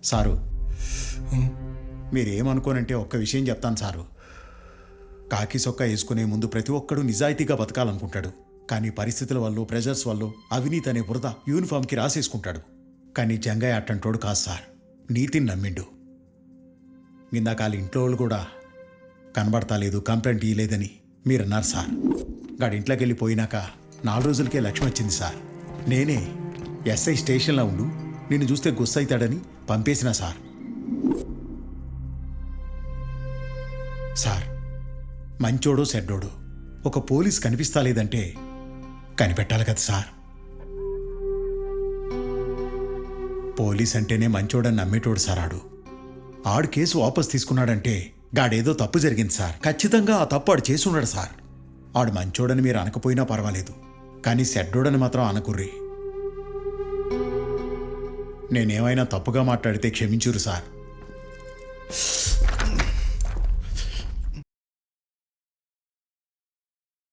Sir, మీరేమనుకోనంటే ఒక్క విషయం చెప్తాను సారు. కాకి సొక్క వేసుకునే ముందు ప్రతి ఒక్కడూ నిజాయితీగా బతకాలనుకుంటాడు. కానీ పరిస్థితుల వల్ల, ప్రెజర్స్ వల్ల అవినీతి అనే బురద యూనిఫామ్కి రాసేసుకుంటాడు. కానీ జంగయ్య అట్టంటోడు కాదు సార్, నీతిని నమ్మిండు. ఇందాక వాళ్ళ ఇంట్లో వాళ్ళు కూడా కనబడతాలేదు, కంప్లైంట్ ఇయ్యలేదని మీరన్నారు సార్. గాడి ఇంట్లోకి వెళ్ళిపోయినాక 4 రోజులకే లక్ష్మి వచ్చింది సార్. నేనే ఎస్ఐ స్టేషన్లో ఉండు నిన్ను చూస్తే గుస్సైతాడని పంపేసిన సార్. సార్, మంచోడో చెడ్డోడో ఒక పోలీస్ కనిపిస్తాలేదంటే కనిపెట్టాలి కదా సార్. పోలీస్ అంటేనే మంచోడని నమ్మేటోడు సార్. ఆడు కేసు వాపస్ తీసుకున్నాడంటే గాడేదో తప్పు జరిగింది సార్. ఖచ్చితంగా ఆ తప్పు ఆడు చేసి ఉన్నాడు సార్. ఆడు మంచోడని మీరు అనకపోయినా పర్వాలేదు, కానీ చెడ్డోడని మాత్రం అనకుర్రి. నేనేమైనా తప్పుగా మాట్లాడితే క్షమించురు సార్.